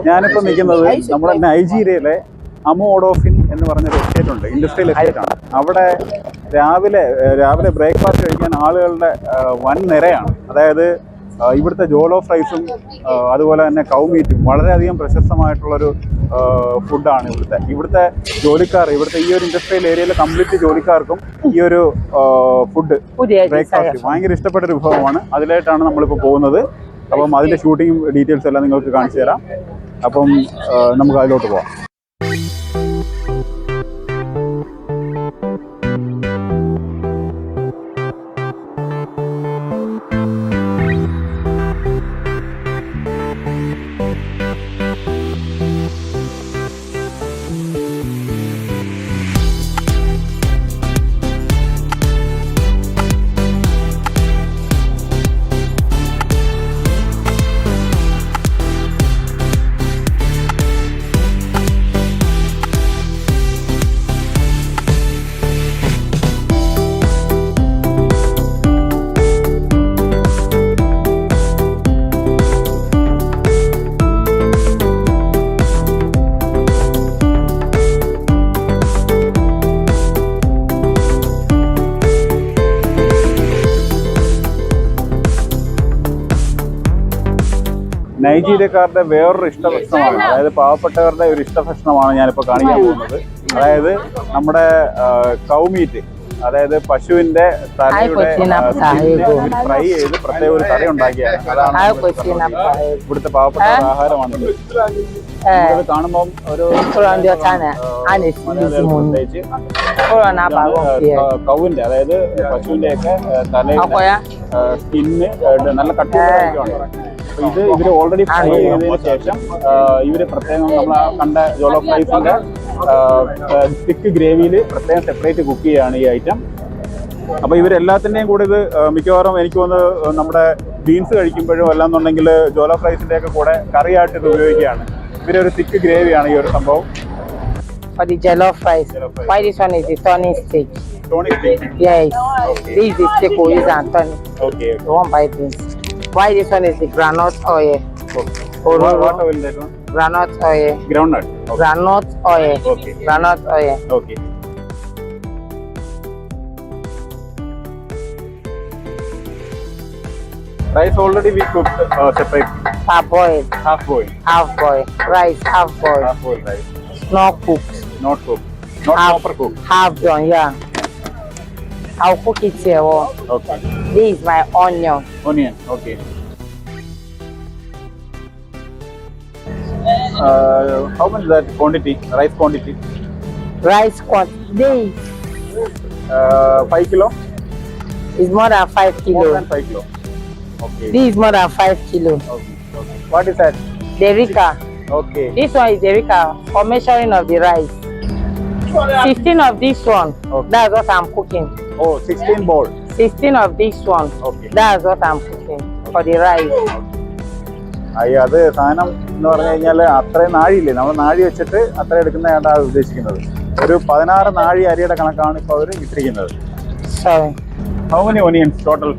ഞാനിപ്പോൾ നിൽക്കുന്നത് നമ്മുടെ നൈജീരിയയിലെ അമോഡോഫിൻ എന്ന് പറഞ്ഞൊരു എസ്റ്റേറ്റ് ഉണ്ട്, ഇൻഡസ്ട്രിയൽ എസ്റ്റേറ്റ് ആണ്. അവിടെ രാവിലെ ബ്രേക്ക്ഫാസ്റ്റ് കഴിക്കാൻ ആളുകളുടെ വൻ നിരയാണ്. അതായത് ഇവിടുത്തെ ജോലോഫ് റൈസും അതുപോലെ തന്നെ കൗമീറ്റും വളരെയധികം പ്രശസ്തമായിട്ടുള്ളൊരു ഫുഡാണ് ഇവിടുത്തെ ജോലിക്കാർ. ഇവിടുത്തെ ഈ ഒരു ഇൻഡസ്ട്രിയൽ ഏരിയയിലെ കംപ്ലീറ്റ് ജോലിക്കാർക്കും ഈ ഒരു ഫുഡ് ബ്രേക്ക്ഫാസ്റ്റ് ഭയങ്കര ഇഷ്ടപ്പെട്ട ഒരു വിഭവമാണ്. അതിലായിട്ടാണ് നമ്മളിപ്പോൾ പോകുന്നത്. അപ്പം അതിൻ്റെ ഷൂട്ടിങ്ങും ഡീറ്റെയിൽസ് എല്ലാം നിങ്ങൾക്ക് കാണിച്ചു തരാം. അപ്പം നമുക്ക് അതിലോട്ട് പോവാം. നൈജീരിയക്കാരുടെ വേറൊരു ഇഷ്ടഭക്ഷണമാണ്, അതായത് പാവപ്പെട്ടവരുടെ ഒരു ഇഷ്ടഭക്ഷണമാണ് ഞാനിപ്പോൾ കാണിക്കാൻ പോകുന്നത്. അതായത് നമ്മുടെ കൗമീറ്റ്, അതായത് പശുവിന്റെ തലയുടെ ഫ്രൈ ചെയ്ത് പ്രത്യേക ഒരു കറി ഉണ്ടാക്കിയാണ്. അതാണ് ഇവിടുത്തെ പാവപ്പെട്ട ആഹാരമാണത്. കാണുമ്പോൾ ഒരു പ്രത്യേകിച്ച് കൗവിന്റെ, അതായത് പശുവിന്റെ ഒക്കെ തലയുടെ സ്കിന്ന് നല്ല കട്ടിയാണ്. ഇവര് ഓൾറെഡി ഫ്രൈ ചെയ്തതിന് ശേഷം ഇവര് പ്രത്യേകം നമ്മൾ കണ്ട ജോലോഫ് റൈസിന്റെ തിക്ക് ഗ്രേവിയിൽ പ്രത്യേകം സെപ്പറേറ്റ് കുക്ക് ചെയ്യുകയാണ് ഈ ഐറ്റം. അപ്പൊ ഇവരെല്ലാത്തിന്റെയും കൂടെ ഇത് മിക്കവാറും എനിക്ക് തോന്നുന്നു നമ്മുടെ ബീൻസ് കഴിക്കുമ്പോഴും അല്ലാന്നുണ്ടെങ്കിൽ ജോലോഫ് റൈസിന്റെ ഒക്കെ കൂടെ കറിയായിട്ട് ഇത് ഉപയോഗിക്കുകയാണ്. ഇവരൊരു തിക്ക് ഗ്രേവിയാണ് ഈ ഒരു സംഭവം. For the jollof rice. Why this one is the tonic steak? Tonic steak? Yes. Okay. This is the steak we use and tonic. Okay. You won't buy this. Why this one is the groundnut oil? Okay. What oil that one? Groundnut oil. Groundnut. Okay. Groundnut oil. Okay. Groundnut oil. Okay. Rice already we cooked separate. Half boiled. Half boiled. Half boiled. Rice half boiled. Half boiled rice. Not cooked. Not cooked. Not half, proper cooked. Half done, yeah. I'll cook it here. Okay. This is my onion. Onion. Okay. How much is that quantity? Rice quantity? Rice quantity. 5 kilo? It's more than 5 kilo. More than 5 kilo. Okay. This is more than 5 kilo. Okay. Okay. What is that? Derica. Okay. This one is Derica for measuring of the rice. 16 of this one. Okay. That's what I'm cooking. Oh, 16 bowl. 16 of this one. Okay. That's what I'm cooking for the rice. അയ്യോ, അത് സാധനം എന്ന് പറഞ്ഞു കഴിഞ്ഞാൽ അത്രയും നാഴിയില്ലേ, നമ്മൾ നാഴി വെച്ചിട്ട് അത്ര എടുക്കുന്നതാണ് ഉദ്ദേശിക്കുന്നത്. ഒരു 16 നാഴി അരിയുടെ കണക്കാണ് ഇപ്പോൾ അവർ ഇട്ടിരിക്കുന്നത്. Sorry. How many onions total?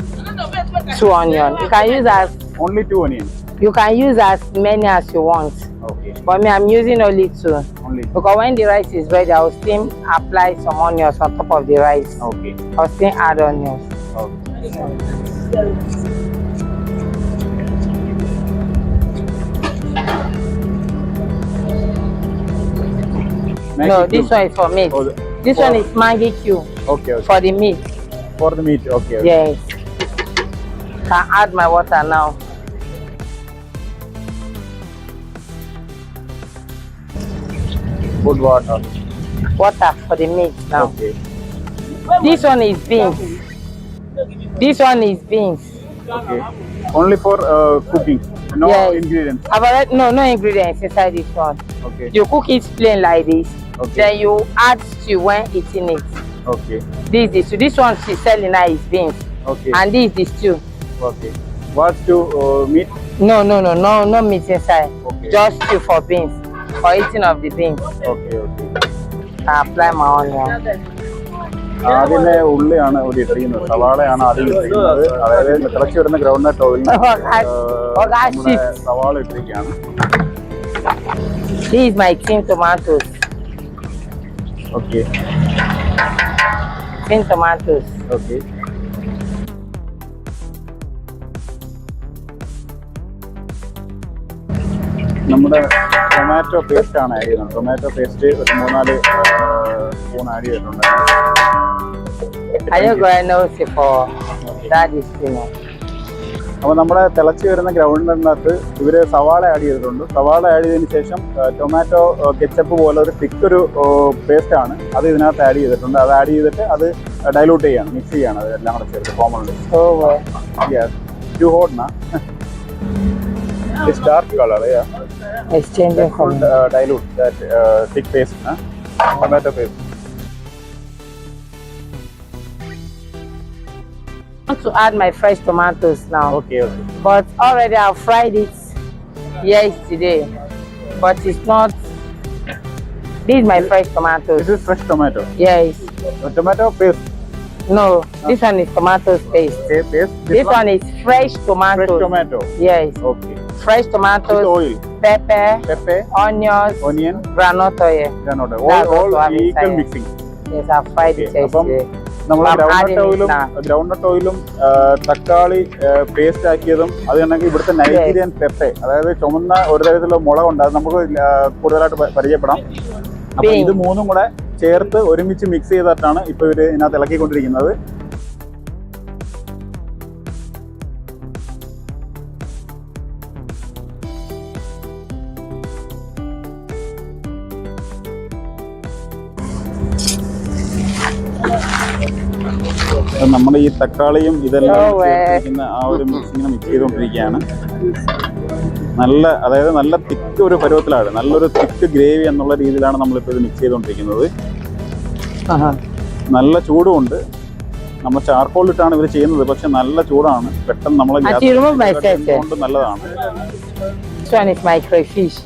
2 onions. You can use as Only 2 onions. You can use as many as you want. Okay. But me, I'm using only 2. Only 2. Because when the rice is ready, I will still apply some onions on top of the rice. Okay. I'll still add onions. Okay. No, this one is for meat. Oh, this one is Maggi cube. Okay, okay. For the meat. For the meat, okay. Yes. Can add my water now. Good water. Water for the meat now. Okay. This one is beans. This one is beans. Okay. Only for cooking. No Yes. ingredients. No ingredients inside this one. Okay. You cook it plain like this. Okay. Then you add stew when eating it. Okay. This is stew. This one she's selling now is beans. Okay. And this is the stew. Okay. What's to meat? No meat inside. Okay. Just stew for beans. For eating of the beans. Okay, okay. I apply my onion. ആദ്യമേ ഉള്ളിയാണ് ഇവിടെ ഇട്ടിരിക്കുന്നത്, സവാളയാണ് ആദ്യം ഇട്ടിരിക്കുന്നത്. അതായത് തിളച്ചു വരുന്ന ഗ്രൗണ്ട് നട്ട് ഓയിൽ സവാള ഇട്ടിരിക്കുകയാണ്. This is my tin tomatoes. Okay. Tin tomatoes. Okay. നമ്മുടെ ടൊമാറ്റോ പേസ്റ്റ് ആണ് ആഡ് ചെയ്യുന്നത്. ടൊമാറ്റോ പേസ്റ്റ് ഒരു 3-4 സ്പൂൺ ആഡ് ചെയ്തിട്ടുണ്ട്. I don't go and know for that is അപ്പോൾ നമ്മുടെ തിളച്ച് വരുന്ന ഗ്രൗണ്ടിനകത്ത് ഇവർ സവാള ആഡ് ചെയ്തിട്ടുണ്ട്. സവാള ആഡ് ചെയ്തതിന് ശേഷം ടൊമാറ്റോ കെച്ചപ്പ് പോലെ ഒരു തിക്കൊരു പേസ്റ്റാണ് അത് ഇതിനകത്ത് ആഡ് ചെയ്തിട്ടുണ്ട്. അത് ആഡ് ചെയ്തിട്ട് അത് ഡൈലൂട്ട് ചെയ്യാണ്, മിക്സ് ചെയ്യാണ് അത് എല്ലാം കൂടെ ചേർത്ത് commonly. Too hot na? It's dark color, yeah. It's changing from dilute that thick paste, tomato paste. I want to add my fresh tomatoes now. Okay, okay. But already I've fried it yesterday. But it's not. This is my fresh tomatoes. This is fresh tomato. Yes. Tomato paste. No, this one is tomato paste. Okay, paste. This one is fresh tomatoes. Fresh tomato. Yes. Okay. Fresh tomatoes. With oil. Pepper. Pepper. Onions. Onion. Groundnut oil. Granite. That's All what I'm equal inside. mixing. Yes, I've fried it Okay, yesterday. നമ്മൾ I'm adding it now. Groundnut ഓയിലും തക്കാളി paste ആക്കിയതും അത് കണക്ക് ഇവിടുത്തെ Nigerian Pepe, അതായത് ചുമന്ന ഒരു തരത്തിലുള്ള മുളകുണ്ട്, അത് നമുക്ക് കൂടുതലായിട്ട് പരിചയപ്പെടാം. അപ്പൊ ഇത് മൂന്നും കൂടെ ചേർത്ത് ഒരുമിച്ച് മിക്സ് ചെയ്തിട്ടാണ് ഇപ്പൊ ഇവര് ഇതിനകത്ത് ഇളക്കിക്കൊണ്ടിരിക്കുന്നത്. നമ്മൾ ഈ തക്കാളിയും ഇതെല്ലാം ചേർത്തിരിക്കുന്ന ആ ഒരു മിക്സിങ്ങനെ മിക്സ് ചെയ്തുകൊണ്ടിരിക്കുകയാണ്. അതായത് നല്ല തിക്ക് ഒരു പരുവത്തിലാണ്, നല്ലൊരു തിക്ക് ഗ്രേവി എന്നുള്ള രീതിയിലാണ് നമ്മളിപ്പോൾ ഇത് മിക്സ് ചെയ്തുകൊണ്ടിരിക്കുന്നത്. നല്ല ചൂടുമുണ്ട്. നമ്മൾ ചാർക്കോൾ ഇട്ടാണ് ഇവർ ചെയ്യുന്നത്, പക്ഷെ നല്ല ചൂടാണ്. പെട്ടെന്ന് നമ്മൾ കൊണ്ട് നല്ലതാണ്. This one is my crayfish.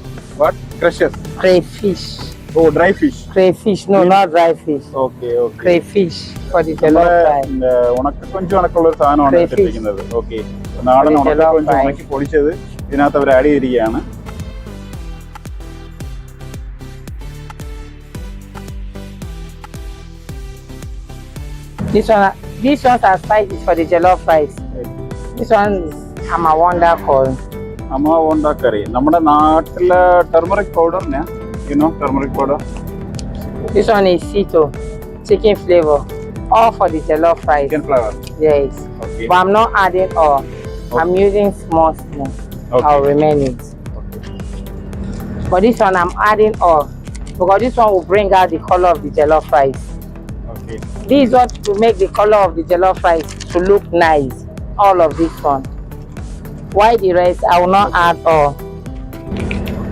What? Crushes? Crayfish. Oh, dry fish. Crayfish, no, not dry fish. Okay, okay. Crayfish for the jollof rice. ഉണക്കൊഞ്ച് കണക്കുള്ള ഒരു സാധനമാണ് എടുത്തിരിക്കുന്നത്. ഓക്കെ, നാടൻ ഉണക്കൊഞ്ച് ഉണക്കി പൊടിച്ചത് ഇതിനകത്ത് അവർ ആഡ് ചെയ്തിരിക്കുകയാണ്. These ones are spices for the jollof rice. This one is Amawanda called. Amawanda curry. നമ്മുടെ നാട്ടിലെ turmeric പൗഡറിനാ, you know, turmeric powder. This one is Sito, chicken flavor, all for the jollof rice. Chicken flavor. Yes. Okay. But I'm not adding all. Okay. I'm using small spoon. Okay. I'll remain it. Okay. But this one I'm adding all because this one will bring out the color of the jollof rice. Okay. This is what will make the color of the jollof rice to look nice. All of this one. Why the rest? I will not add all.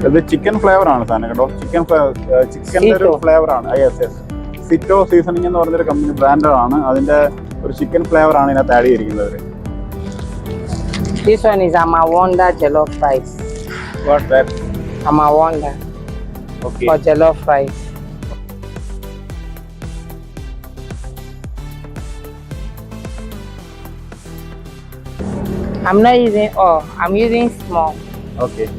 ഇത് chicken flavour ആണ് സാധനം കേട്ടോ. ചിക്കൻ്റെ ഒരു flavour ആണ്. Yes yes. സിറ്റോ seasoning എന്ന് പറഞ്ഞൊരു company ബ്രാൻഡാണ്. അതിന്റെ ഒരു ചിക്കൻ ഫ്ലേവർ ആണ് ഇതിനകത്ത് ആഡ് ചെയ്തിരിക്കുന്നത്. This one is Amawanda jollof rice. What that? Amawanda. Okay. For jollof rice. I'm not using all. I'm using small. Okay.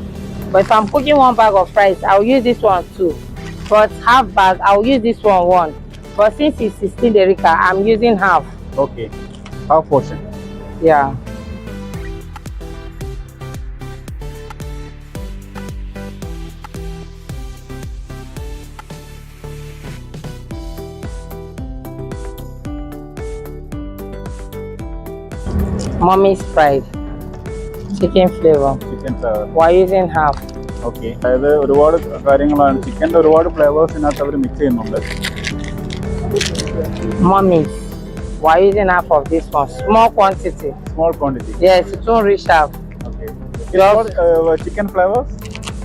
But if I'm cooking one bag of rice, I'll use this one too. But half bag, I'll use this one. But since it's 16 derica, I'm using half. Okay. Half portion. Yeah. Mommy's pride. Chicken flavor. Chicken flavor. We're using half. Okay. അതായത് ഒരുപാട് കാര്യങ്ങളാണ്, ചിക്കൻ്റെ ഒരുപാട് flavours ഇതിനകത്ത് അവർ mix ചെയ്യുന്നുണ്ട്. Mommy's. We're using half of this one. Small quantity. Small quantity. Yes, it won't reach half. Okay. Just chicken flavors?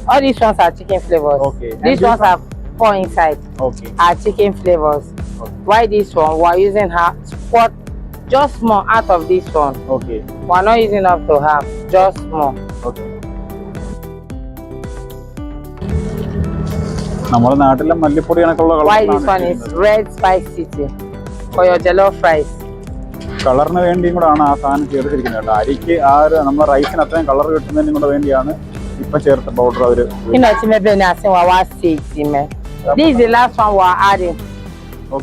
All these ones are chicken flavors. Okay. These ones are 4 inside. Okay. Are chicken flavors. Okay. Why this one? We're using half. What? Just small out of this one. Okay. We're not using up to half. Just small. Okay. നമ്മുടെ നാട്ടിലെ മല്ലിപ്പൊടി കണക്കുള്ള Why this one is red spice city for your jollof rice. കളറിന് വേണ്ടിയും കൂടെ ആണ് ആ സാധനം ചേർത്തിരിക്കുന്നത് കേട്ടോ. അരിക്ക് ആ ഒരു നമ്മുടെ റൈസിന് അത്രയും കളർ കിട്ടുന്നതിനും കൂടെ വേണ്ടിയാണ് ഇപ്പൊ ചേർത്ത പൗഡർ അവര് You know, maybe nothing was safety, man. This is the last one we're adding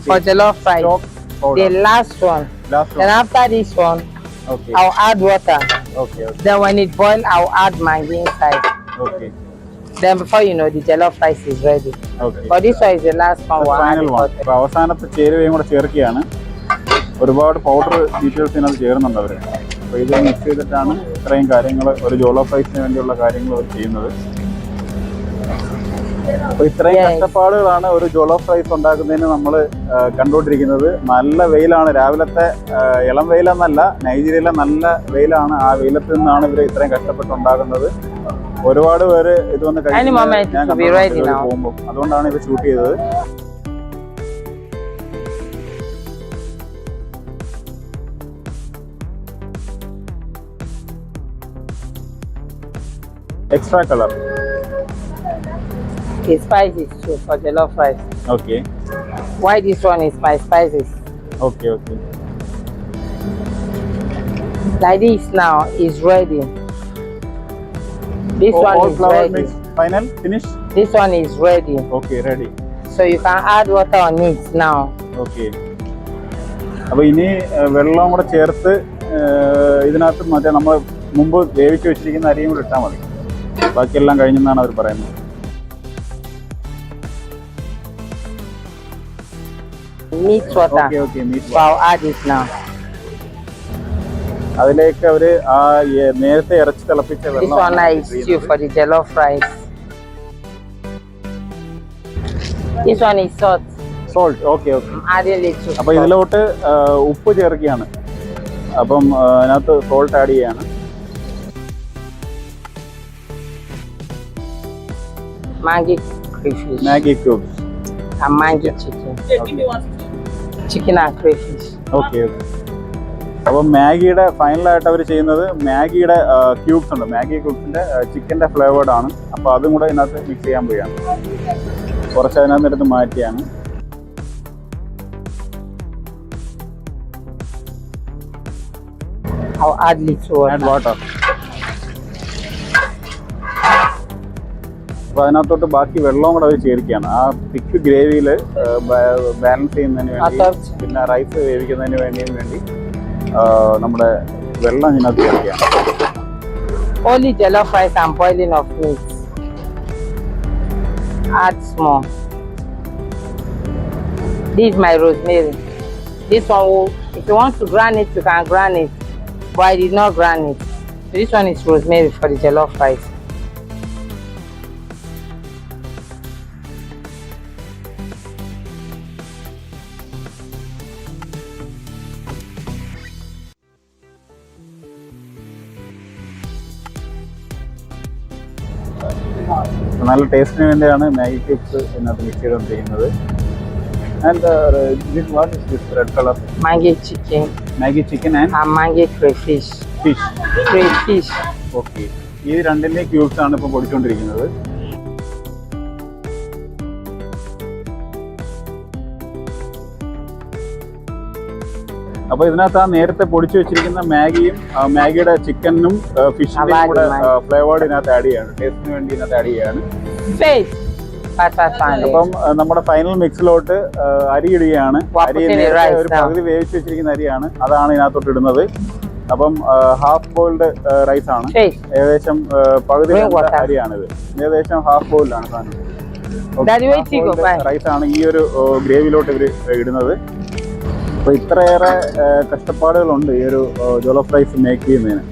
for jollof rice. stock powder. The last one. Last Then one. after this one, Okay. I'll add water. Okay. Okay. Then when it boils, I'll add Maggi inside. Okay. Then before you know, the jollof rice is ready. Okay. But this one is the last one we're final adding. One. അപ്പോൾ അവസാനത്തെ ചേരുവയും കൂടെ ചേർക്കുകയാണ്. ഒരുപാട് powder details ഇതിനകത്ത് ചേരുന്നുണ്ട് അവർ. അപ്പോൾ ഇത് mix ചെയ്തിട്ടാണ് ഇത്രയും കാര്യങ്ങൾ ഒരു ജോളോഫ് റൈസിന് വേണ്ടിയുള്ള കാര്യങ്ങൾ അവർ ചെയ്യുന്നത്. അപ്പോൾ ഇത്രയും കഷ്ടപ്പാടുകളാണ് ഒരു ജോളോഫ് റൈസ് ഉണ്ടാക്കുന്നതിന് നമ്മൾ കണ്ടുകൊണ്ടിരിക്കുന്നത്. നല്ല വെയിലാണ്, രാവിലത്തെ ഇളം വെയിലെന്നല്ല, നൈജീരിയയിലെ നല്ല വെയിലാണ്. ആ വെയിലത്ത് നിന്നാണ് ഇവർ ഇത്രയും കഷ്ടപ്പെട്ടുണ്ടാക്കുന്നത്. ഒരുപാട് പേര് ഇത് വന്ന് കഴിക്കുന്നത് ഞാൻ പോകുമ്പോൾ, അതുകൊണ്ടാണ് ഇത് ഷൂട്ട് ചെയ്തത്. Extra color. The spices too for jollof rice. Okay. Why this one is my spices? Okay. Okay. Like this now is ready. This one all is flour ready. mix. Final finish. This one is ready. Okay, ready. So you can add water on it now. Okay. അപ്പോൾ ഇനി വെള്ളം കൂടെ ചേർത്ത് ഇതിനകത്ത് മറ്റേ നമ്മൾ മുമ്പ് വേവിച്ച് വെച്ചിരിക്കുന്ന അരിയും കൂടെ ഇട്ടാൽ മതി. ബാക്കിയെല്ലാം കഴിഞ്ഞെന്നാണ് അവർ പറയുന്നത്. Meat water. Okay, meat So I'll add it now. അതിലേക്ക് അവർ ആ നേരത്തെ ഇറച്ചി തിളപ്പിച്ച This വെള്ളം one is stew for the jollof rice. This one is salt. Salt. Okay. I'm adding little. അപ്പോൾ ഇതിലോട്ട് ഉപ്പ് ചേർക്കുകയാണ്. അപ്പം അതിനകത്ത് സോൾട്ട് ആഡ് ചെയ്യാണ്. Maggi crayfish. Maggi cubes. And Maggi chicken. Chicken and crayfish. Okay. അപ്പോൾ മാഗിയുടെ ഫൈനലായിട്ട് അവർ ചെയ്യുന്നത് മാഗിയുടെ ക്യൂബ്സ് ഉണ്ട്. മാഗി ക്യൂബ്സിൻ്റെ ചിക്കൻ്റെ ഫ്ലേവേർഡ് ആണ്. അപ്പോൾ അതും കൂടെ ഇതിനകത്ത് മിക്സ് ചെയ്യാൻ പോവുകയാണ്. കുറച്ച് അതിനകത്ത് എടുത്ത് മാറ്റിയാണ്. I'll add little water. Add water. അപ്പോൾ അതിനകത്തോട്ട് ബാക്കി വെള്ളവും കൂടെ അവർ ചേർക്കുകയാണ്. ആ തിക്ക് ഗ്രേവിയിൽ ബാലൻസ് ചെയ്യുന്നതിന് വേണ്ടി, പിന്നെ റൈസ് വേവിക്കുന്നതിന് വേണ്ടി നമ്മുടെ വെള്ളം ഇതിനകത്ത് ചേർക്കുകയാണ്. Only jollof rice and boiling of meat. Add small. This is my rosemary. This one, if you want to grind it, you can grind it. But I did not grind it. So this one is rosemary for the jollof rice. നല്ല ടേസ്റ്റിന് വേണ്ടിയാണ് Maggi cubes ഇതിനകത്ത് mix ചെയ്തുകൊണ്ടിരിക്കുന്നത്. And what is this red colour? Maggi chicken Maggi chicken and and Maggi crayfish. Fish. Crayfish. Okay. ഈ രണ്ടിൻ്റെ cubes ആണ് ഇപ്പോൾ പൊടിച്ചുകൊണ്ടിരിക്കുന്നത്. അപ്പോൾ ഇതിനകത്ത് ആ നേരത്തെ പൊടിച്ചു വെച്ചിരിക്കുന്ന മാഗിയും മാഗിയുടെ ചിക്കനും ഫിഷിൻ്റെയും കൂടെ ഫ്ലേവേർഡ് ഇതിനകത്ത് ആഡ് ചെയ്യാണ്. ടേസ്റ്റിന് വേണ്ടി ഇതിനകത്ത് ആഡ് ചെയ്യാണ്. അപ്പം നമ്മുടെ ഫൈനൽ മിക്സിലോട്ട് അരി ഇടുകയാണ്. അരി നേരത്തെ ഒരു പകുതി വേവിച്ച് വെച്ചിരിക്കുന്ന അരിയാണ്, അതാണ് ഇതിനകത്തോട്ട് ഇടുന്നത്. അപ്പം ഹാഫ് ബോയിൽഡ് റൈസ് ആണ്. ഏകദേശം പകുതി അരിയാണിത്. ഏകദേശം ഹാഫ് ബോയിൽഡാണ് സാധനം. റൈസ് ആണ് ഈ ഒരു ഗ്രേവിയിലോട്ട് ഇവർ ഇടുന്നത്. അപ്പോൾ ഇത്രയേറെ കഷ്ടപ്പാടുകളുണ്ട് ഈ ഒരു ജോളോഫ് റൈസ് മേക്ക് ചെയ്യുന്നതിന്.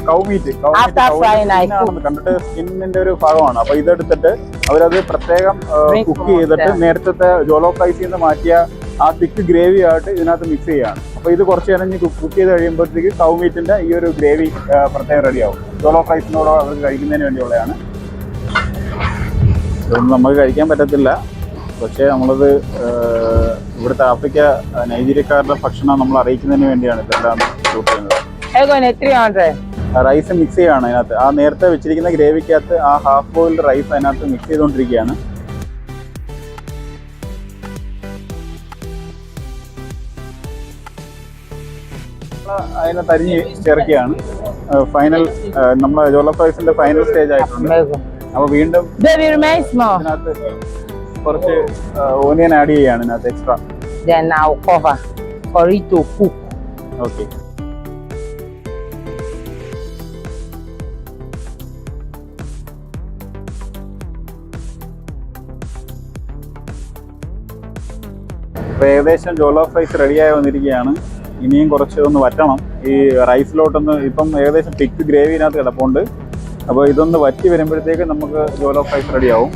കൗമീറ്റ് കണ്ടിട്ട് സ്കിന്നിന്റെ ഒരു ഭാഗമാണ്. അപ്പോൾ ഇതെടുത്തിട്ട് അവരത് പ്രത്യേകം കുക്ക് ചെയ്തിട്ട് നേരത്തെ ജോളോഫ് റൈസിൽ നിന്ന് മാറ്റിയ ആ തിക്ക് ഗ്രേവി ആയിട്ട് ഇതിനകത്ത് മിക്സ് ചെയ്യുകയാണ്. അപ്പോൾ ഇത് കുറച്ച് നേരം കുക്ക് ചെയ്ത് കഴിയുമ്പോഴത്തേക്ക് കൗമീറ്റിന്റെ ഈ ഒരു ഗ്രേവി പ്രത്യേകം റെഡിയാവും. ജോളോഫ് റൈസിനോട് അവർക്ക് കഴിക്കുന്നതിന് വേണ്ടിയുള്ളതാണ്. ഇതൊന്നും നമുക്ക് കഴിക്കാൻ പറ്റത്തില്ല, പക്ഷേ നമ്മളത് ഇവിടുത്തെ ആഫ്രിക്ക നൈജീരിയക്കാരുടെ ഭക്ഷണം നമ്മൾ അറിയിക്കുന്നതിന് വേണ്ടിയാണ് ഇതെല്ലാം ഷൂട്ട് ചെയ്യുന്നത്. റൈസ് മിക്സ് ചെയ്യുകയാണ് അതിനകത്ത്. ആ നേരത്തെ വെച്ചിരിക്കുന്ന ഗ്രേവിക്കകത്ത് ആ ഹാഫ് ബോയിൽഡ് റൈസ് അതിനകത്ത് മിക്സ് ചെയ്തുകൊണ്ടിരിക്കുകയാണ്. അതിനെ തരിഞ്ഞ് ചേർക്കുകയാണ്. ഫൈനൽ നമ്മുടെ ജോളോ ഫ്രൈസിന്റെ ഫൈനൽ സ്റ്റേജ് ആയിട്ടുണ്ട്. അപ്പോൾ വീണ്ടും Baby, remain small. ഇതിനകത്ത് കുറച്ച് ഓനിയൻ ആഡ് ചെയ്യാണ് ഇതിനകത്ത് extra. Then I'll cover for it to cook. Okay. അപ്പോൾ ഏകദേശം ജോളോ ഫ്രൈസ് റെഡിയായി വന്നിരിക്കുകയാണ്. ഇനിയും കുറച്ച് ഒന്ന് വറ്റണം. ഈ റൈസിലോട്ടൊന്ന് ഇപ്പം ഏകദേശം തിക്ക് ഗ്രേവിനകത്ത് കിടപ്പുണ്ട്. അപ്പോൾ ഇതൊന്ന് വറ്റി വരുമ്പോഴത്തേക്ക് നമുക്ക് ജോലോ ഫ്രൈസ് റെഡിയാവും.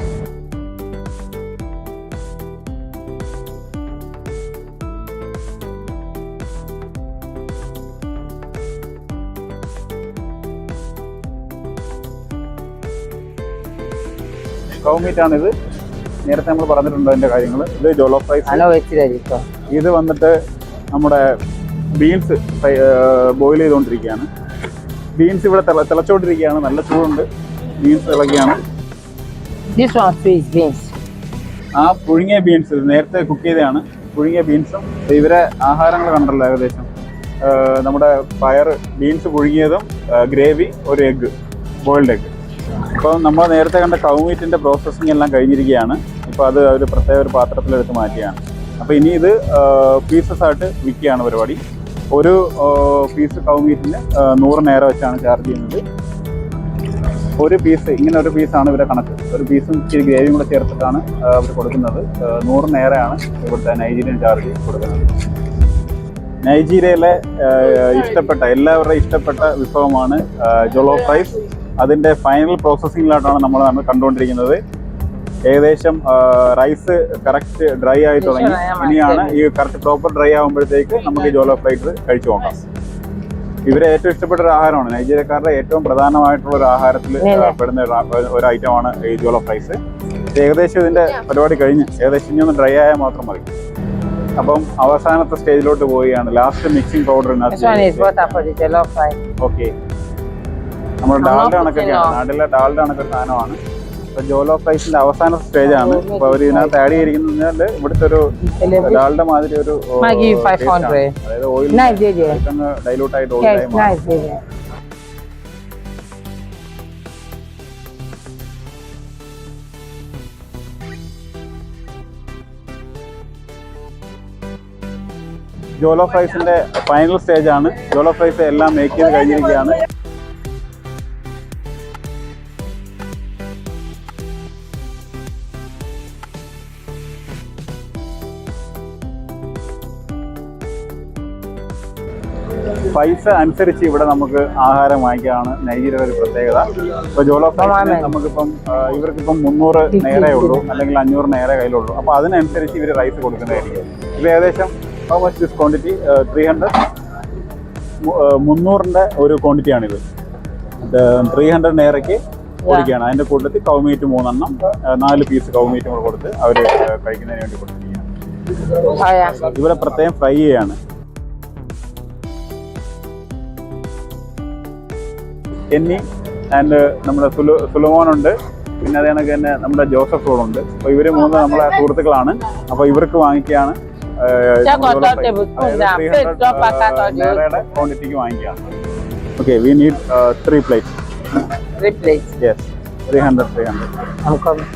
കൗമീറ്റാണിത്. നേരത്തെ നമ്മൾ പറഞ്ഞിട്ടുണ്ട് അതിൻ്റെ കാര്യങ്ങൾ. ഇത് ജോലോ ഫ്രൈസ്. ഇത് വന്നിട്ട് നമ്മുടെ ബീൻസ് ബോയിൽ ചെയ്തുകൊണ്ടിരിക്കുകയാണ്. ബീൻസ് ഇവിടെ തിളച്ചോണ്ടിരിക്കുകയാണ്. നല്ല ചൂടുണ്ട്. ബീൻസ് തിളക്കുകയാണ്. ആ പുഴുങ്ങിയ ബീൻസ് നേരത്തെ കുക്ക് ചെയ്തതാണ്. പുഴുങ്ങിയ ബീൻസും ഇവരെ ആഹാരങ്ങൾ കണ്ടല്ലോ ഏകദേശം. നമ്മുടെ പയർ, ബീൻസ് പുഴുങ്ങിയതും, ഗ്രേവി, ഒരു എഗ്ഗ്, ബോയിൽഡ് എഗ്ഗ്. അപ്പോൾ നമ്മൾ നേരത്തെ കണ്ട കൗമീറ്റിൻ്റെ പ്രോസസ്സിങ് എല്ലാം കഴിഞ്ഞിരിക്കുകയാണ്. ഇപ്പോൾ അത് ഒരു പ്രത്യേക ഒരു പാത്രത്തിലെടുത്ത് മാറ്റിയാണ്. അപ്പോൾ ഇനി ഇത് പീസസ് ആയിട്ട് വിൽക്കുകയാണ് പരിപാടി. ഒരു പീസ് കൗമീറ്റിന് 100 നേരം വെച്ചാണ് ചാർജ് ചെയ്യുന്നത്. ഒരു പീസ്, ഇങ്ങനെ ഒരു പീസാണ് ഇവരെ കണക്ക്. ഒരു പീസും ഇച്ചിരി ഗ്രേവിയും കൂടെ ചേർത്തിട്ടാണ് അവർ കൊടുക്കുന്നത്. 100 നേരമാണ് ഇവിടുത്തെ നൈജീരിയൻ ചാർജ് കൊടുക്കുന്നത്. നൈജീരിയയിലെ എല്ലാവരുടെയും ഇഷ്ടപ്പെട്ട വിഭവമാണ് ജോളോ ഫ്രൈസ്. അതിൻ്റെ ഫൈനൽ പ്രോസസ്സിങ്ങിലായിട്ടാണ് നമ്മൾ കണ്ടുകൊണ്ടിരിക്കുന്നത്. ഏകദേശം റൈസ് കറക്റ്റ് ഡ്രൈ ആയി തുടങ്ങി. ഇനിയാണ് ഈ കറക്റ്റ് പ്രോപ്പർ ഡ്രൈ ആകുമ്പോഴത്തേക്ക് നമുക്ക് ഈ ജോലോ ഫ്രൈസ് കഴിച്ചു നോക്കാം. ഇവരെ ഏറ്റവും ഇഷ്ടപ്പെട്ട ഒരു ആഹാരമാണ്. നൈജീരിയക്കാരുടെ ഏറ്റവും പ്രധാനമായിട്ടുള്ള ഒരു ആഹാരത്തിൽ പെടുന്ന ഒരു ഐറ്റമാണ് ഈ ജോലോ ഫ്രൈസ്. ഏകദേശം ഇതിൻ്റെ പരിപാടി കഴിഞ്ഞ് ഏകദേശം ഇനി ഒന്ന് ഡ്രൈ ആയാൽ മാത്രം മതി. അപ്പം അവസാനത്തെ സ്റ്റേജിലോട്ട് പോവുകയാണ്. Last mixing പൗഡറിനകത്ത്. ഓക്കെ, നമ്മുടെ ഡാൽഡ കണക്കൊക്കെയാണ്. നാട്ടിലെ ഡാൽഡ കണക്കൊരു സാധനമാണ്. അപ്പോൾ ജോലോ ഫ്രൈസിന്റെ അവസാന സ്റ്റേജാണ്. അപ്പോൾ അവർ ഇതിനകത്ത് ആഡ് ചെയ്തിരിക്കുന്നത് ഇവിടുത്തെ ഒരു ഡാൽഡ മാതിരി ഒരു അതായത് ഓയിൽ ഡൈലൂട്ട് ആയിട്ട് ഓയിലായി മാറും. ജോലോ ഫ്രൈസിന്റെ ഫൈനൽ സ്റ്റേജാണ്. ജോലോ ഫ്രൈസ് എല്ലാം മേക്ക് ചെയ്ത് കഴിഞ്ഞിരിക്കുകയാണ്. പൈസ അനുസരിച്ച് ഇവിടെ നമുക്ക് ആഹാരം വാങ്ങിക്കാനാണ് നൈജീരിയയുടെ ഒരു പ്രത്യേകത. ഇപ്പോൾ ജോലോ ഫ്രൈസിന് നമുക്കിപ്പം ഇവർക്കിപ്പം 300 നേരേ ഉള്ളൂ, അല്ലെങ്കിൽ 500 നേരെ കയ്യിലുള്ളൂ. അപ്പോൾ അതിനനുസരിച്ച് ഇവർ റൈസ് കൊടുക്കുന്നതായിരിക്കും. ഇത് ഏകദേശം ഹൗ മച്ച് ദിസ് ക്വാണ്ടിറ്റി 300 300ൻ്റെ ഒരു ക്വാണ്ടിറ്റിയാണിത്. 300 നേരയ്ക്ക് കൊടുക്കുകയാണ്. അതിൻ്റെ കൂട്ടത്തിൽ കൗമീറ്റ് 3 എണ്ണം, 4 പീസ് കൗമീറ്റും കൂടെ കൊടുത്ത് അവർ കഴിക്കുന്നതിന് വേണ്ടി കൊടുത്തിരിക്കുകയാണ്. ഇവിടെ പ്രത്യേകം ഫ്രൈ ചെയ്യാണ്. കെന്നി ആൻഡ് നമ്മുടെ സുലമോനുണ്ട്. പിന്നെ അതേ കണക്ക് തന്നെ നമ്മുടെ ജോസഫ് റോഡുണ്ട്. അപ്പോൾ ഇവർ 3 നമ്മളെ സുഹൃത്തുക്കളാണ്. അപ്പോൾ ഇവർക്ക് വാങ്ങിക്കുകയാണ്. 300 നേരയുടെ ക്വാണ്ടിറ്റിക്ക് വാങ്ങിക്കുകയാണ്. Okay, we need 3 plates. 3 plates? Yes, 300. I'm coming.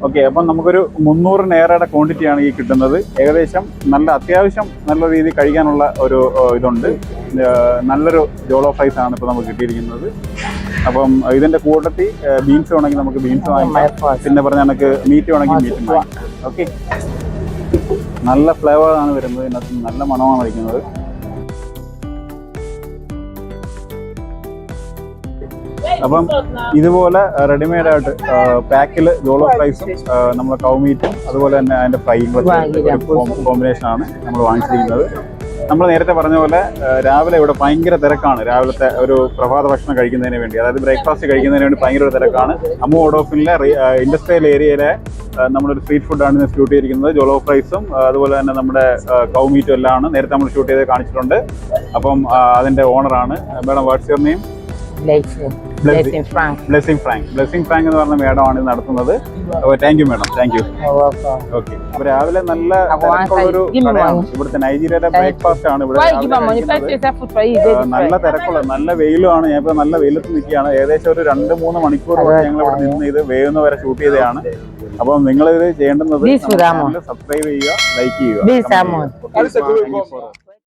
Okay, അപ്പം നമുക്കൊരു 300 നേരയുടെ ക്വാണ്ടിറ്റിയാണ് ഈ കിട്ടുന്നത്. ഏകദേശം അത്യാവശ്യം നല്ല രീതിയിൽ കഴിക്കാനുള്ള ഒരു ഇതുണ്ട്. നല്ലൊരു ജോളോ ഫ്രൈസ് ആണ് ഇപ്പോൾ നമുക്ക് കിട്ടിയിരിക്കുന്നത്. അപ്പം ഇതിൻ്റെ കൂട്ടത്തിൽ ബീൻസ് വേണമെങ്കിൽ നമുക്ക് ബീൻസ് വാങ്ങിക്കാം. പിന്നെ പറഞ്ഞ കണക്ക് മീറ്റ് വേണമെങ്കിൽ മീറ്റും വാങ്ങിക്കാം. ഓക്കെ, നല്ല ഫ്ലേവറാണ് വരുന്നത്. ഇതിനകത്ത് നല്ല മണമാണ് വയ്ക്കുന്നത്. അപ്പം ഇതുപോലെ റെഡിമെയ്ഡായിട്ട് പാക്കിൽ ജോളോ ഫ്രൈസും നമ്മളെ കൗമീറ്റും അതുപോലെ തന്നെ അതിൻ്റെ ഫ്രൈയും കോമ്പിനേഷനാണ് നമ്മൾ വാങ്ങിച്ചിരിക്കുന്നത്. നമ്മൾ നേരത്തെ പറഞ്ഞ പോലെ രാവിലെ ഇവിടെ ഭയങ്കര തിരക്കാണ്. രാവിലത്തെ ഒരു പ്രഭാത ഭക്ഷണം കഴിക്കുന്നതിന് വേണ്ടി, അതായത് ബ്രേക്ക്ഫാസ്റ്റ് കഴിക്കുന്നതിന് വേണ്ടി ഭയങ്കര ഒരു തിരക്കാണ്. അമ്മു ഓഡോഫിനിലെ ഇൻഡസ്ട്രിയൽ ഏരിയയിലെ നമ്മളൊരു സ്ട്രീറ്റ് ഫുഡാണ് ഷൂട്ട് ചെയ്തിരിക്കുന്നത്. ജോളോ ഫ്രൈസും അതുപോലെ തന്നെ നമ്മുടെ കൗമീറ്റും എല്ലാമാണ് നേരത്തെ നമ്മൾ ഷൂട്ട് ചെയ്ത് കാണിച്ചിട്ടുണ്ട്. അപ്പം അതിൻ്റെ ഓണറാണ്. Madam, what's your name? Blessing Frank. Blessing Frank എന്ന് പറഞ്ഞ മേഡമാണ് ഇത് നടത്തുന്നത്. അപ്പോൾ thank you madam, thank you. You're welcome. Okay. അപ്പോൾ രാവിലെ നല്ല തിരക്കുള്ളൊരു കടയാണ്. ഇവിടുത്തെ നൈജീരിയയുടെ ബ്രേക്ക്ഫാസ്റ്റ് ആണ് ഇവിടെ Why you give her money? First is food for you. നല്ല തിരക്കുള്ള നല്ല വെയിലുമാണ്. ഞാൻ ഇപ്പോൾ നല്ല വെയിലത്ത് നിൽക്കുകയാണ്. ഏകദേശം ഒരു 2-3 മണിക്കൂർ ഞങ്ങൾ ഇവിടെ നിന്ന് ഇത് വേവുന്ന വരെ ഷൂട്ട് ചെയ്തതാണ്. അപ്പം നിങ്ങൾ ഇത് ചെയ്യേണ്ടുന്നത് സബ്സ്ക്രൈബ് ചെയ്യുക, ലൈക്ക് ചെയ്യുക.